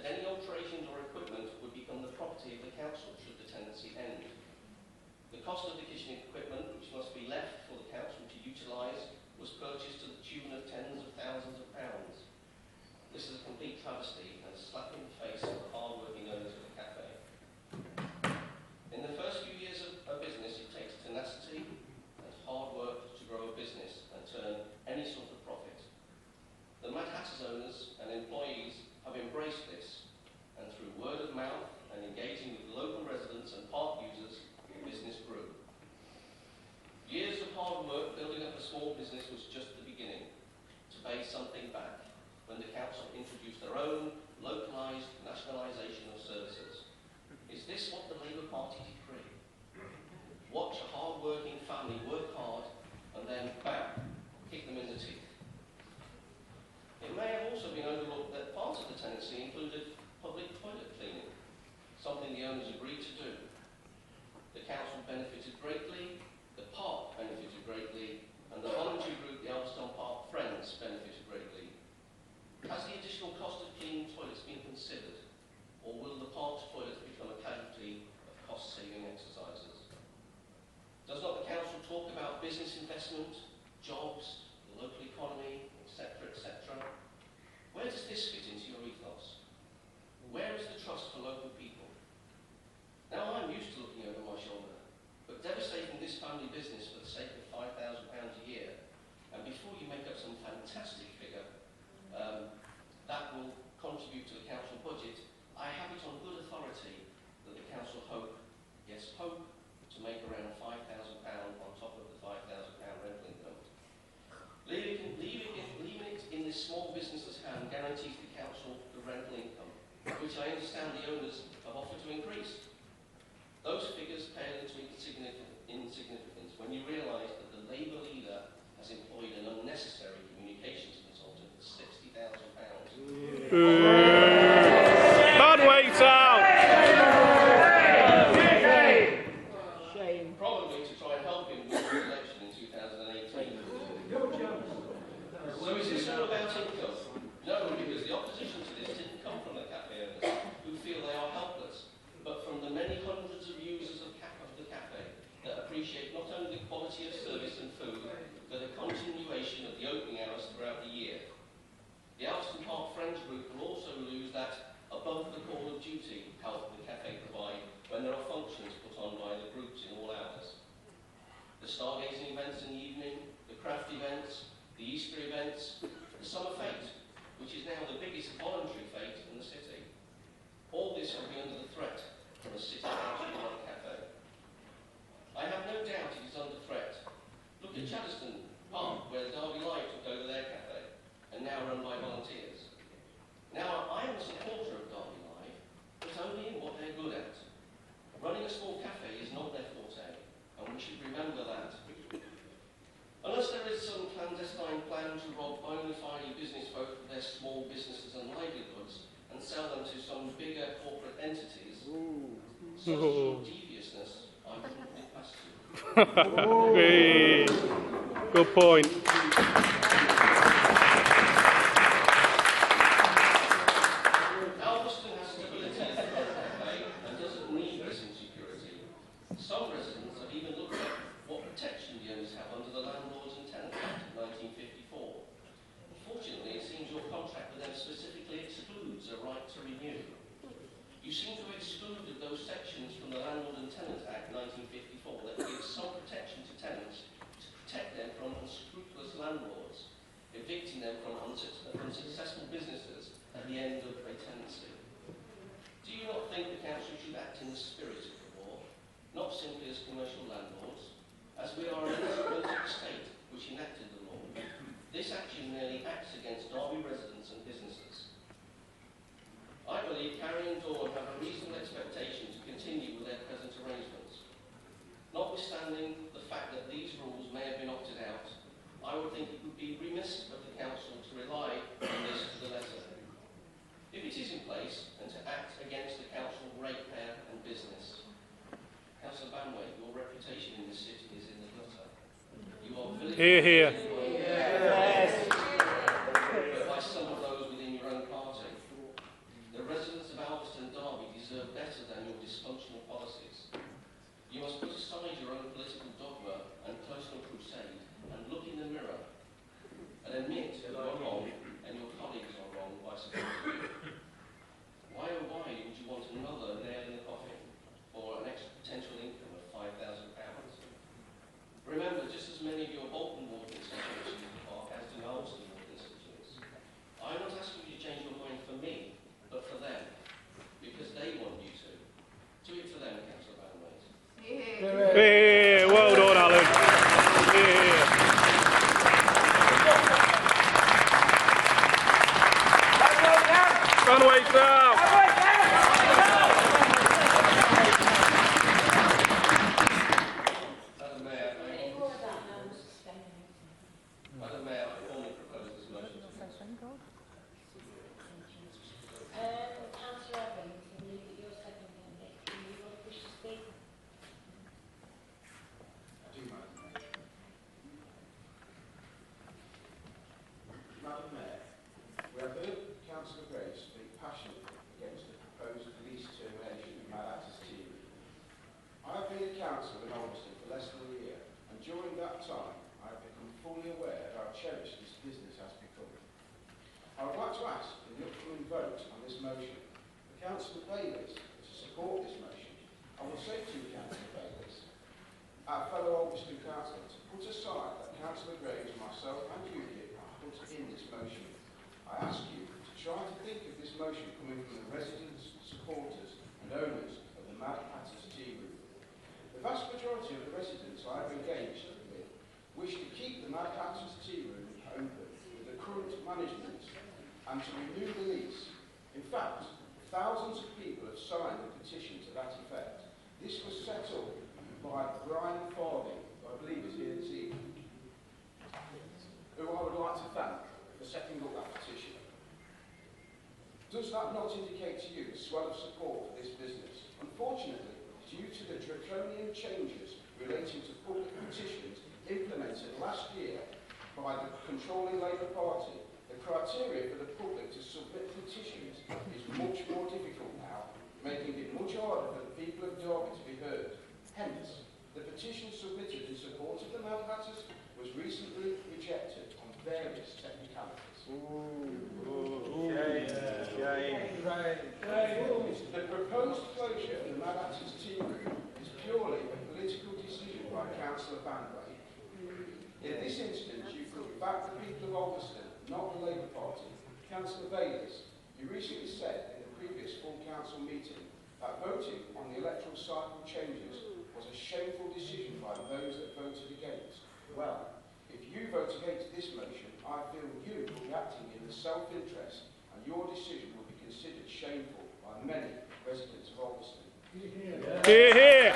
that any alterations or equipment would become the property of the council should the tenancy end. The cost of the kitchen equipment, which must be left for the council to utilise, was purchased to the tune of tens of thousands of pounds. This is a complete travesty and a slap in the face of the hard-working owners of the cafe. In the first few years of business, it takes tenacity and hard work to grow a business and turn any sort of profit. The Mad Hatters owners and employees have embraced this, and through word of mouth and engaging with local residents and park users, the business grew. Years of hard work building up a small business was just the beginning. To pay something back when the council introduced their own localised nationalisation of services. Is this what the Labour Party decree? Watch a hard-working family work hard and then, bam, kick them in the teeth. It may have also been overlooked that part of the tenancy included public toilet cleaning, something the owners agreed to do. The council benefited greatly, the park benefited greatly, and the voluntary group, the Elveston Park Friends, benefited greatly. Has the additional cost of cleaning toilets been considered, or will the park's toilets become a casualty of cost-saving exercises? Does not the council talk about business investment, jobs, the local economy, etc., etc.? Where does this fit into your ethos? Where is the trust for local people? Now, I'm used to looking over my shoulder, but devastating this family business for the sake of £5,000 a year, and before you make up some fantastic figure that will contribute to the council budget, I have it on good authority that the council hope, yes, hope, to make around £5,000 on top of the £5,000 rental income. Leaving it in this small business's hand guarantees the council the rental income, which I understand the owners have offered to increase. Those figures pale into insignificance when you realise that the Labour leader has employed an unnecessary communications consultant for £60,000. Bad waiter! Shame. Probably to try and help him with the election in 2018. So is this all about income? No, because the opposition to this didn't come from the cafe owners, who feel they are helpless, but from the many hundreds of users of the cafe that appreciate not only the quality of service and food, but a continuation of the opening hours throughout the year. The Elveston Park Friends group will also lose that above the call of duty help the cafe provide when there are functions put on by the groups in all hours. The stargazing events in the evening, the craft events, the Easter events, the summer fete, which is now the biggest voluntary fete in the city. All this will be under the threat from a city council-run cafe. I have no doubt it is under threat. Look at Chaddeston Park, where the Derby Live took over their cafe, and now run by volunteers. Now, I am a supporter of Derby Live, but only in what they're good at. Running a small cafe is not their forte, and we should remember that. Unless there is some clandestine plan to rob bona fide business folk of their small businesses and livelihoods and sell them to some bigger corporate entities, such as your deviousness, I couldn't be past you. Hey, good point. Elveston has stability as a cafe and doesn't need this insecurity. Some residents have even looked at what protection the owners have under the Landlords and Tenants Act of 1954. Unfortunately, it seems your contract with them specifically excludes a right to renew. You seem to have excluded those sections from the Landlord and Tenants Act 1954 that give some protection to tenants to protect them from unscrupulous landlords, evicting them from unsuccessful businesses at the end of a tenancy. Do you not think the council should act in the spirit of the law, not simply as commercial landlords, as we are an instrument of the state which enacted the law? This action merely acts against Derby residents and businesses. I believe Carrie and Dawn have a reasonable expectation to continue with their present arrangements. Notwithstanding the fact that these rules may have been opted out, I would think it would be remiss of the council to rely on this to the letter. If it is in place, and to act against the council ratepayer and business. Councillor Banway, your reputation in this city is in the gutter. You are Here. but by some of those within your own party. The residents Councillor Graves speak passionately against the proposed police termination of Mad Hatters Tea Room. I have been a councillor in Ulverston for less than a year, and during that time I have become fully aware of how cherished this business has become. I would like to ask in the upcoming vote on this motion for Councillor Bayliss to support this motion. I will say to you, Councillor Bayliss, our fellow Ulverston councillor, to put aside that Councillor Graves, myself and UKIP have put in this motion. I ask you to try to think of this motion coming from the residents, supporters and owners of the Mad Hatters Tea Room. The vast majority of the residents I have engaged with wish to keep the Mad Hatters Tea Room open with the current management and to renew the lease. In fact, thousands of people have signed a petition to that effect. This was set up by Brian Farthing, who I believe is here this evening, who I would like to thank for setting up that petition. Does that not indicate to you the swell of support for this business? Unfortunately, due to the draconian changes relating to public petitions implemented last year by the controlling Labour Party, the criteria for the public to submit petitions is much more difficult now, making it much harder for the people of Derby to be heard. Hence, the petition submitted in support of the Mad Hatters was recently rejected on various technicalities. The proposed closure of the Mad Hatters Tea Room is purely a political decision by Councillor Banway. In this instance, you could back the people of Ulverston, not the Labour Party. Councillor Bayliss, you recently said in the previous full council meeting that voting on the electoral cycle changes was a shameful decision by those that voted against. Well, if you vote against this motion, I feel you will be acting in the self-interest and your decision will be considered shameful by many residents of Ulverston. Hear, hear.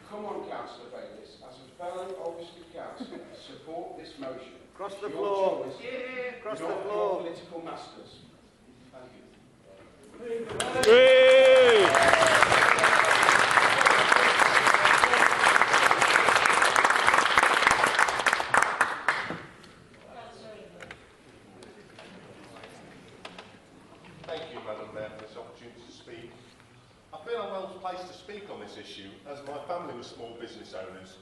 Come on, Councillor Bayliss, as a fellow Ulverston councillor, support this motion. Across the floor. Yeah. Across the Not floor. your political masters. Thank you. Thank you, Madam Mayor, for this opportunity to speak. I feel I'm well placed to speak on this issue, as my family were small business owners.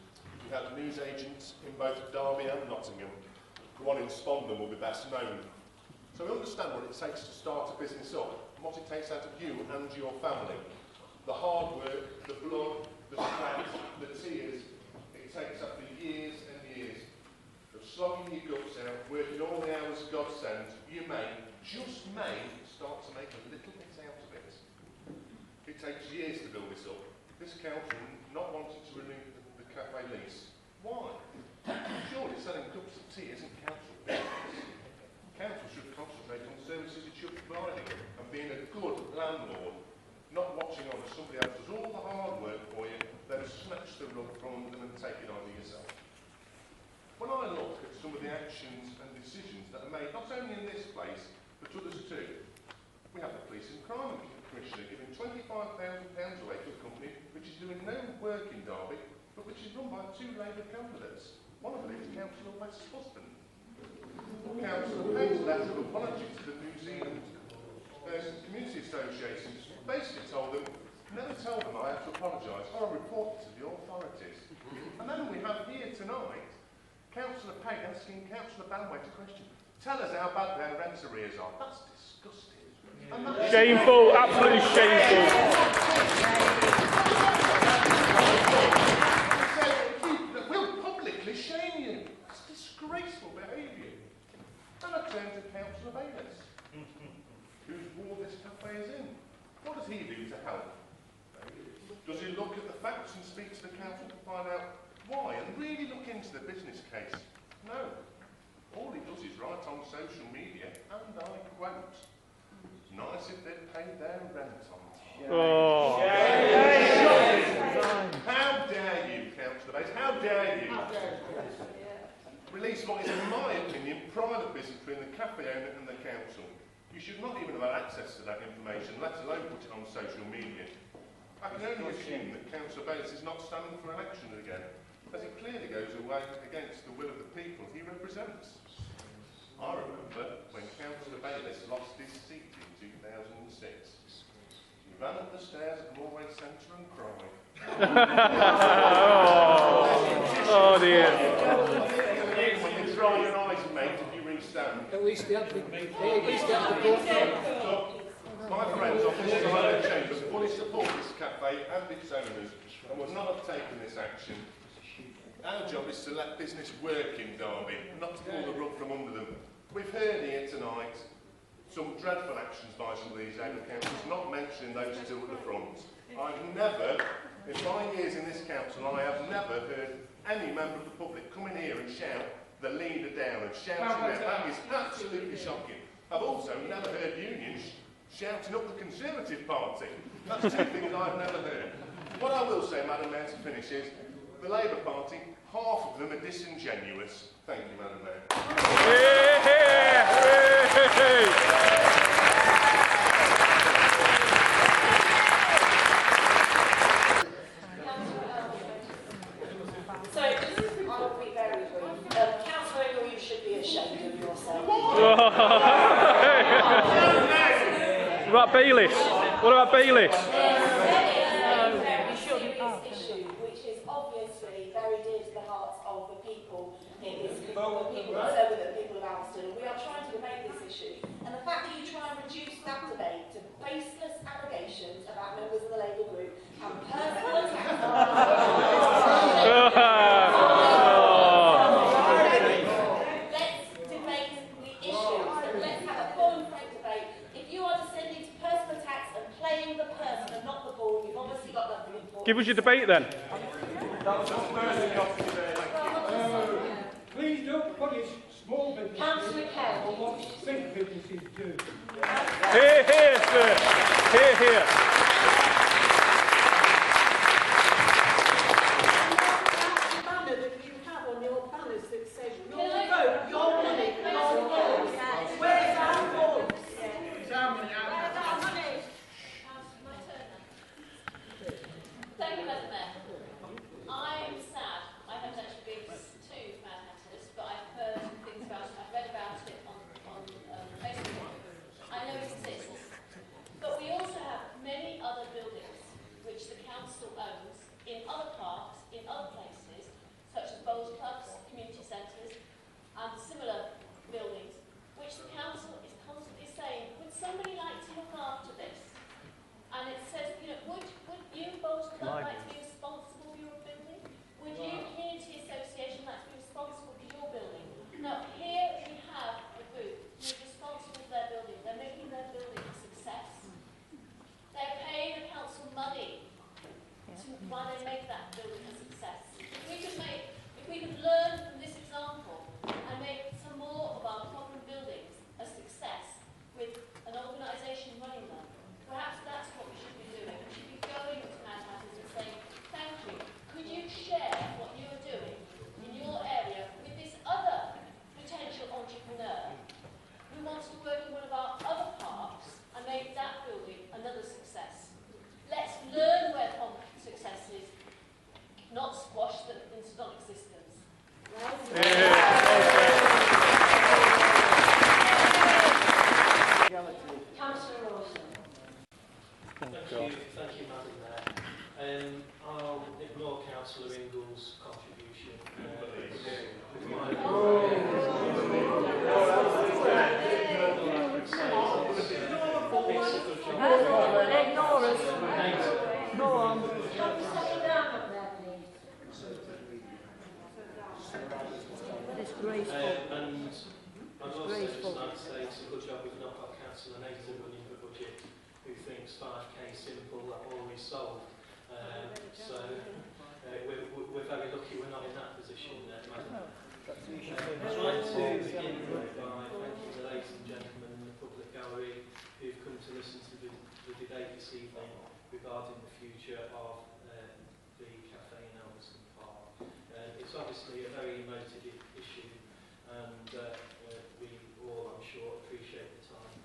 We had news agents in both Derby and Nottingham. The one in Spondon will be best known. So we understand what it takes to start a business up, and what it takes out of you and your family. The hard work, the blood, the sweat, the tears, it takes after years and years of slogging your guts out, working all the hours God sends. You may, just may, start to make a little bit out of it. It takes years to build this up. This council not wanting to renew the cafe lease. Why? Surely selling cups of tea isn't council business. Council should concentrate on services it should be providing and being a good landlord, not watching on as somebody else does all the hard work for you, then snatch the rug from them and take it on to yourself. When I look at some of the actions and decisions that are made, not only in this place, but others too, we have the Police and Crime Commissioner giving £25,000 away to a company which is doing no work in Derby, but which is run by two Labour candidates. One of them is Councillor West's husband. Councillor Payne's letter of apology to the New Zealand Community Association basically told them, never tell them I have to apologise, or I'll report it to the authorities. And then we have here tonight Councillor Payne asking Councillor Banway to question, tell us how bad their rent arrears are. That's disgusting. Shameful, absolutely shameful. We'll publicly shame you. That's disgraceful behaviour. And I turn to Councillor Bayliss, whose ward this cafe is in. What does he do to help? Does he look at the facts and speak to the council to find out why and really look into the business case? No. All he does is write on social media, and I quote, "It's nice if they'd paid their rent on time." Oh. How dare you, Councillor Bates? How dare you? Release what is, in my opinion, private business between the cafe owner and the council. You should not even have access to that information, let alone put it on social media. I can only assume that Councillor Bates is not standing for election again. as it clearly goes away against the will of the people he represents. I remember when Councillor Bayliss lost his seat in 2006. He ran up the stairs at Moorway Centre and cried. Oh dear. When you dry your eyes, mate, if you re-stand. At least the other My friends on this side of the chamber fully support this cafe and its owners and would not have taken this action. Our job is to let business work in Derby, not to pull the rug from under them. We've heard here tonight some dreadful actions by some of these area councils, not mentioning those two at the front. I've never, in my years in this council, I have never heard any member of the public come in here and shout the leader down and shouting them. That is absolutely shocking. I've also never heard unions shouting up the Conservative Party. That's two things I've never heard. What I will say, Madam Mayor, to finish is, the Labour Party, half of them are disingenuous. Thank you, Madam Mayor. So, I'll be very brief. Councillor, you should be ashamed of yourself. What about Bayliss? What about Bayliss? Very serious issue, which is obviously very dear to the hearts of the people in this concerned with the people of Alston. We are trying to debate this issue, and the fact that you try and reduce that debate to baseless allegations about members of the Labour group and personal attacks let's debate the issues, and let's have a full and frank debate. If you are descending to personal attacks and playing the person and not the ball, you've obviously got nothing important. Give us your debate then. Please don't punish small businesses Councillor Kelly. for what big businesses do. Here, here, sir. Here, here. Banner that you have on your banners that says your vote, your money, your voice. Where's our voice? Thank you, Madam Mayor. I'm sad. I haven't actually been to Mad Hatters, but I've heard things about it. I've read about it on Facebook. I know it exists. But we also have many other buildings which the council owns in other parks, in other places, such as bowls clubs, community centres, and similar buildings, which the council is constantly saying, would somebody like to look after this? And it says, you know, would you, Bowls Club, like to be responsible for your building? Would you, Community Association, like to be responsible for your building? No, here we have a group who is responsible for their building. They're making their building a success. They're paying the council money while they make that building a success. If we could learn from this example and make some more of our problem buildings a success with an organisation running them, perhaps that's what we should be doing. We should be going to Mad Hatters and saying, thank you, could you share what you are doing in your area with this other potential entrepreneur who wants to work in one of our other parks and make that building another success? Let's learn where success is, not squash them into non-existence. Councillor Rawson. Thank you, Madam Mayor. I'll ignore Councillor Ingall's contribution. Ignore us. Go on. Settle down up there, please. Disgraceful. And I'd also just like to say it's a good job we've not got Councillor Nathan running the budget, who thinks 5k simple, that always solved. We're very lucky we're not in that position, Madam. I'd like to begin by thanking the ladies and gentlemen in the public gallery who've come to listen to the debate this evening regarding the future of the cafe in Alderson Park. It's obviously a very emotive issue, and we all, I'm sure, appreciate the time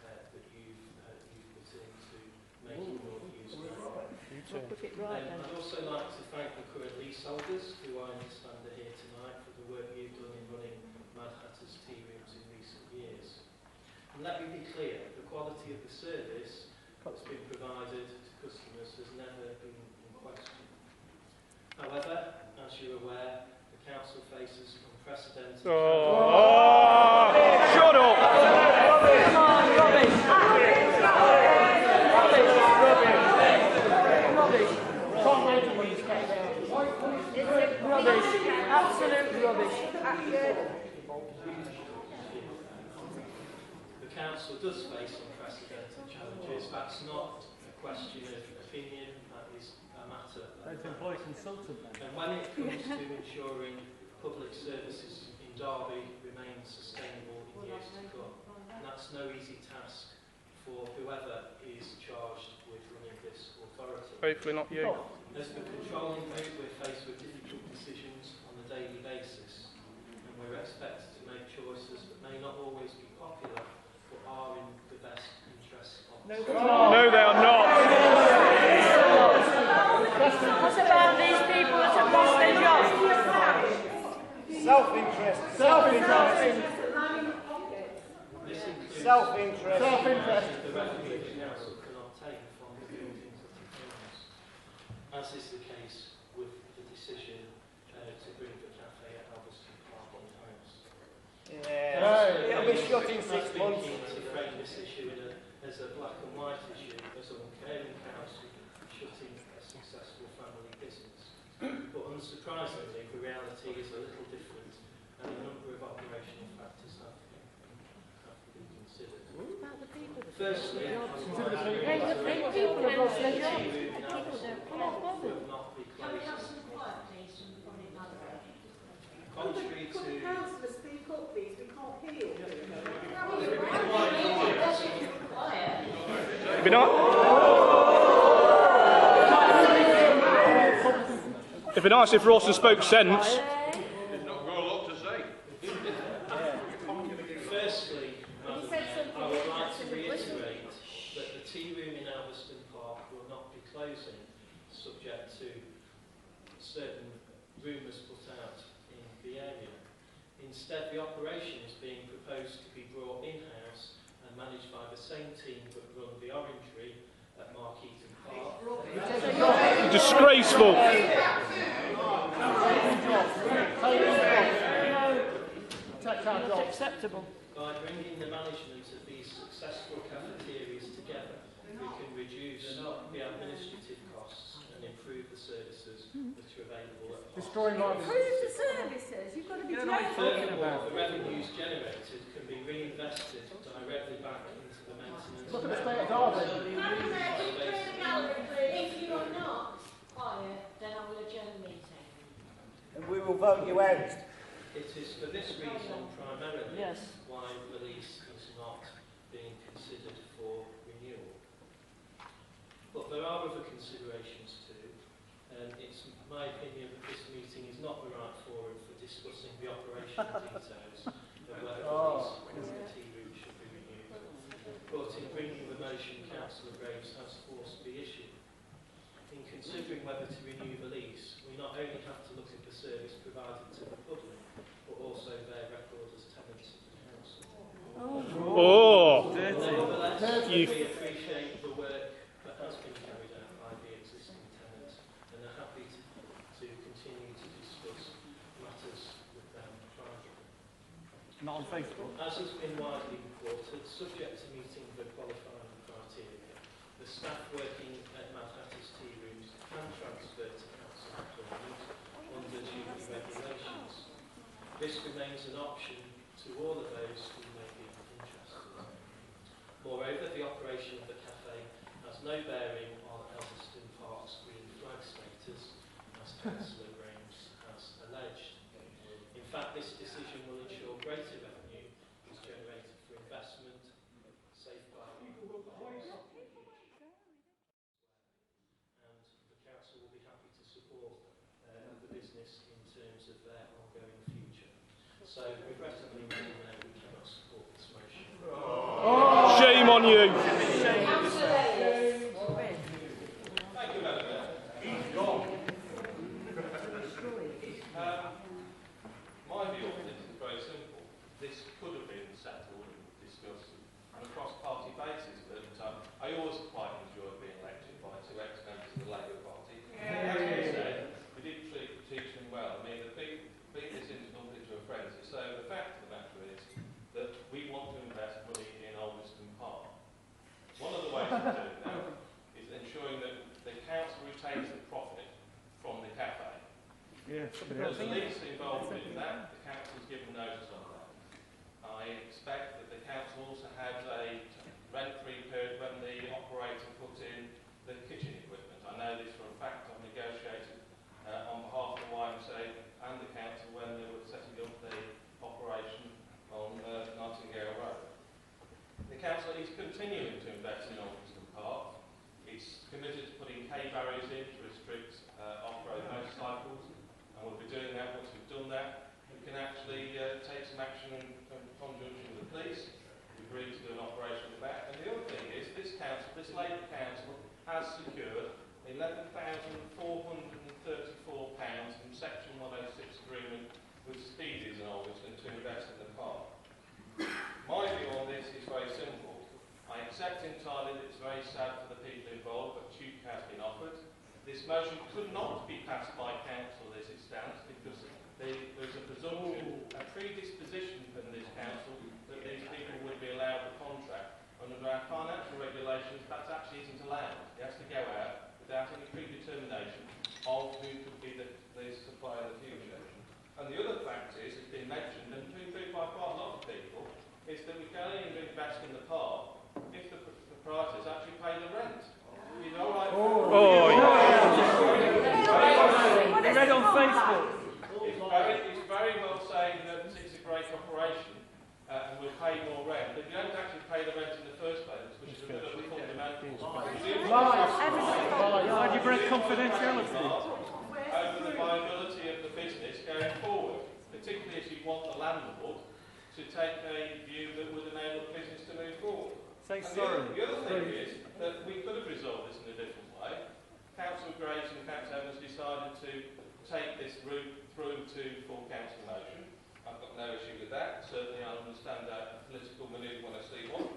that you've put into making your views known. Put it right then. I'd also like to thank the current leaseholders, who I understand are here tonight, for the work you've done in running Mad Hatter's tea rooms in recent years. And let me be clear, the quality of the service that's been provided to customers has never been in question. However, as you're aware, the council faces unprecedented Shut up! Come on, rubbish! Rubbish! Absolute rubbish! The council does face unprecedented challenges. That's not a question of opinion, that is a matter of fact. And when it comes to ensuring public services in Derby remain sustainable in years to come, and that's no easy task for whoever is charged with running this authority. Hopefully not you. As the controlling group, we're faced with difficult decisions on a daily basis, and we're expected to make choices that may not always be popular, but are in the best interests of us. No, they are not. What about these people that have lost their jobs? Self-interest. This includes Self-interest. the revenue the council can obtain from the buildings that it owns, as is the case with the decision to bring the cafe at Alveston Park in house. It'll be shut in 6 months. Keen to frame this issue as a black and white issue, as an uncaring council shutting a successful family business. But unsurprisingly, the reality is a little different, and a number of operational factors have to be considered. Firstly, Hey, the people have lost their jobs. will not be closed. Contrary to Councillor, speak up, please. We can't hear you. It'd be nice. It'd be nice if Rawson spoke sense. Firstly, I would like to reiterate that the tea room in Alveston Park will not be closing, subject to certain rumours put out in the area. Instead, the operation is being proposed to be brought in-house and managed by the same team that run the Orangery at Markeaton Park. Disgraceful. Not acceptable. By bringing the management of these successful cafeterias together, we can reduce the administrative costs and improve the services that are available at Destroying lives. Improve the services. You've got to be Furthermore, the revenues generated can be reinvested directly back into the maintenance. Look at the state of Derby. If you are not quiet, then I will adjourn the meeting. And we will vote you out. It is for this reason primarily Yes. why the lease is not being considered for renewal. But there are other considerations too. It's my opinion that this meeting is not the right forum for discussing the operational details of whether the lease or the tea room should be renewed. But in bringing the motion, Councillor Graves has forced the issue. In considering whether to renew the lease, we not only have to look at the service provided to the public, but also their record as tenants of the council. Oh. Nevertheless, You- we appreciate the work that has been carried out by the existing tenants and are happy to continue to discuss matters with them privately. Not on Facebook. As has been widely reported, subject to meeting the qualifying criteria, the staff working at Mad Hatter's tea rooms can transfer to council employment under duty regulations. This remains an option to all of those who may be interested. Moreover, the operation of the cafe has no bearing on Alveston Park's green flag status, as Councillor Graves has alleged. In fact, this decision will ensure greater revenue is generated for investment, safeguarding and the council will be happy to support the business in terms of their ongoing future. So, regrettably, Madam Mayor, we cannot support this motion. Shame on you. Thank you, Madam Mayor. There's a lease involved in that. The council's given notice on that. I expect that the council also had a rent-free period when the operator put in the kitchen equipment. I know this for a fact. I've negotiated on behalf of the YMCA and the council when they were setting up the operation on Nightingale Road. The council is continuing to invest in Alderson Park. It's committed to putting K barriers in to restrict off-road motorcycles, and we'll be doing that. Once we've done that, we can actually take some action in conjunction with the police. We've agreed to do an operation with that. And the other thing is, this council, this Labour council, has secured £11,434 from Section 106 agreement with Speedies and Alderson to invest in the park. My view on this is very simple. I accept entirely that it's very sad for the people involved, but Duke has been offered. This motion could not be passed by council as it stands because there's a presumption, a predisposition from this council that these people would be allowed the contract. And under our financial regulations, that actually isn't allowed. It has to go out without any predetermination of who could be the supplier in the future. And the other fact is, it's been mentioned, and poo-pooed by quite a lot of people, is that we can only invest in the park if the proprietors actually pay the rent. Is all right? I read on Facebook. It's very well saying that it's a great operation and we'll pay more rent, but you don't actually pay the rent in the first place, which is a bit of a fundamental. Why do you break confidentiality? Over the viability of the business going forward, particularly if you want the landlord to take a view that would enable the business to move forward. Say sorry. The other thing is that we could have resolved this in a different way. Councillor Graves and Councillor Evans decided to take this route through to full council motion. I've got no issue with that. Certainly I understand a political manoeuvre when I see one.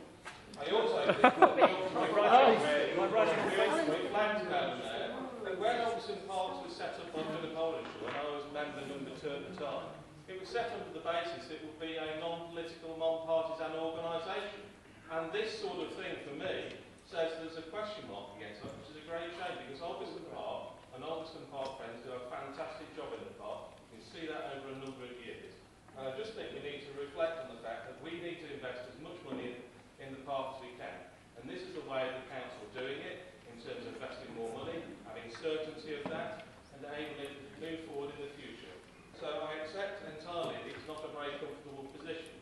I also think that we flagged down there that when Alderson Parks was set up under the Polish when I was member number 2 at the time, it was set under the basis it would be a non-political, non-partisan organisation. And this sort of thing, for me, says there's a question mark against it, which is a great shame, because Alderson Park and Alderson Park friends do a fantastic job in the park. You can see that over a number of years. And I just think we need to reflect on the fact that we need to invest as much money in the park as we can. And this is the way the council are doing it, in terms of investing more money, having certainty of that, and enabling it to move forward in the future. So I accept entirely that it's not a very comfortable position.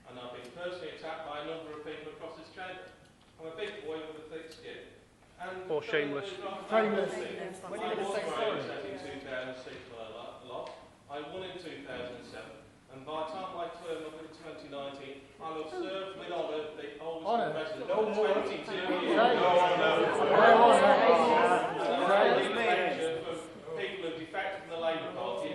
And I've been personally attacked by a number of people across this chamber. I'm a big boy with a thick skin. And or shameless. Shameless. When you was very upset in 2006 when I lost. I won in 2007. And by the time I turned up in 2019, I'll have served with honour the oldest president of 22 years. People who defected from the Labour Party.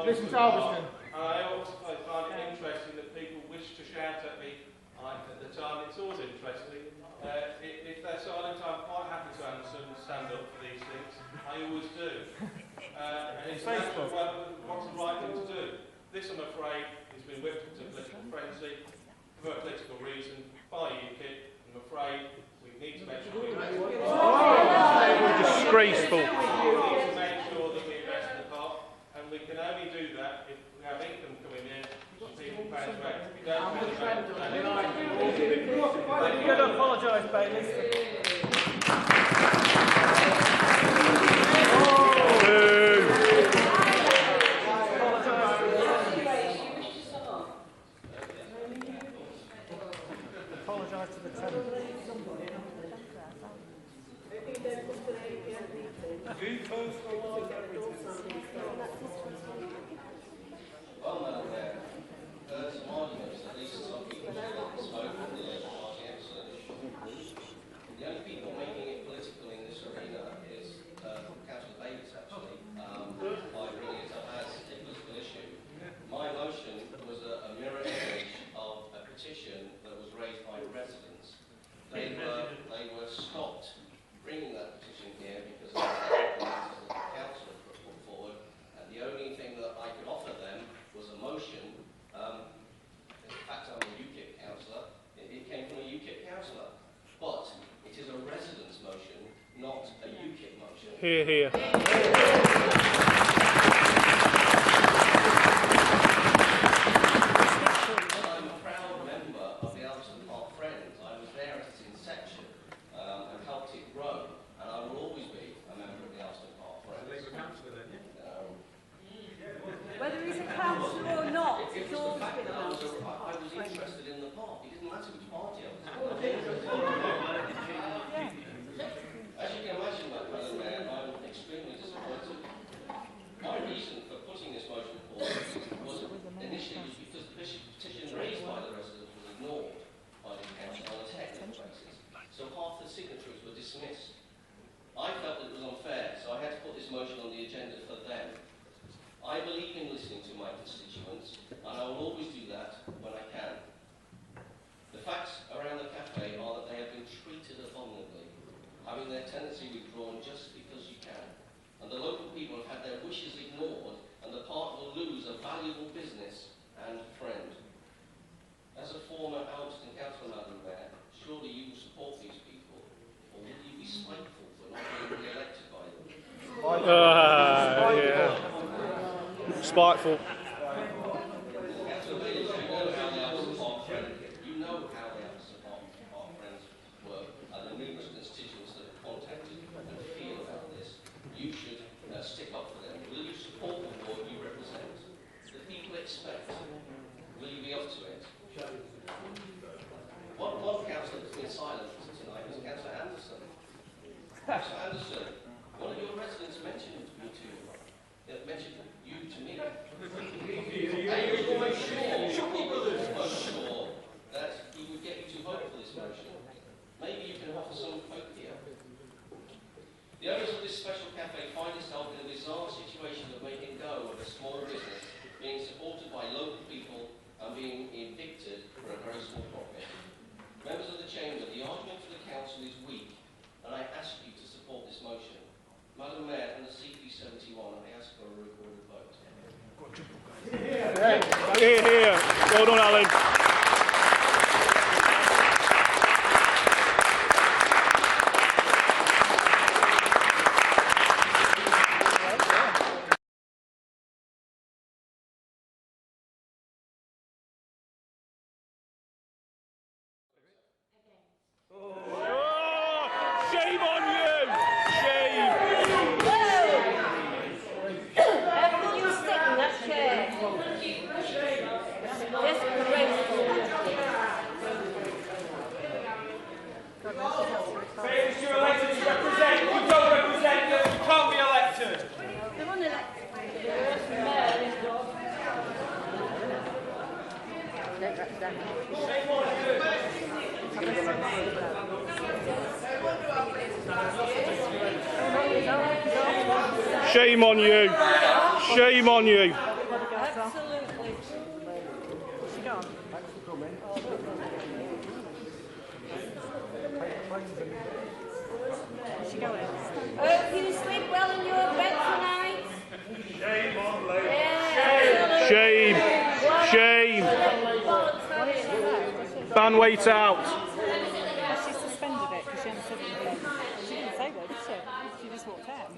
Listen to Alderson. I also find it interesting that people wish to shout at me at the time. It's always interesting. If they're silent, I'm quite happy to answer and stand up for these things. I always do. And it's a matter of what's the right thing to do. This, I'm afraid, has been whipped into political frenzy for a political reason by UKIP. I'm afraid we need to make sure we Disgraceful. need to make sure that we invest in the park, and we can only do that if we have income coming in and people paying rent. We don't pay the rent. You've got to apologise, Bailey. Apologise to the tenant. Well, Madam Mayor, heard some arguments, at least some people who spoke from the Labour Party excellent. The only Hear, hear. I'm a proud member of the Alston Park Friends. I was there at its inception and helped it grow, and I will always be a member of the Alston Park Friends. Whether he's a councillor or not, it's always been I was interested in the park. It didn't matter which party I was in. As you can imagine, Madam Mayor, I'm extremely disappointed. My reason for putting this motion forward was initially because the petition raised by the residents was ignored by the council on a technical basis. So half the signatories were dismissed. I felt it was unfair, so I had to put this motion on the agenda for them. I believe in listening to my constituents, and I will always do that when I can. The facts around the cafe are that they have been treated abominably, having their tenancy withdrawn just because you can. And the local people have had their wishes ignored, and the park will lose a valuable business and friend. As a former Alston councillor, Madam Mayor, surely you will support these people, or will you be spiteful for not being re-elected by them? Yeah. Spiteful. You know how the Alston Park Friends work, and the numerous constituents that have contacted and feel about this. You should stick up for them. Will you support the board you represent? The people expect. Will you be up to it? One councillor that's been silent tonight is Councillor Anderson. Councillor Anderson, one of your residents mentioned you to me. And you were almost sure that he would get you to vote for this motion. Maybe you can offer some hope here. The owners of this special cafe find themselves in a bizarre situation of making go of a small business, being supported by local people and being evicted for a very small profit. Members of the Chamber, the argument for the Council is weak, and I ask you to support this motion. Madam Mayor, and the CP71, I ask for a recorded vote. Hear, hear. Well done, Alan. Shame on you! Shame! You sit in that chair. Failures you're elected to represent. If you don't represent them, you can't be elected. They're unelected. Shame on you! Shame on you! Absolutely. She gone? Is she going? Hope you sleep well in your bed tonight. Shame on you! Yeah. Shame! Shame! Ban wait out! She suspended it because she hadn't said anything. She didn't say that, did she? She just walked out.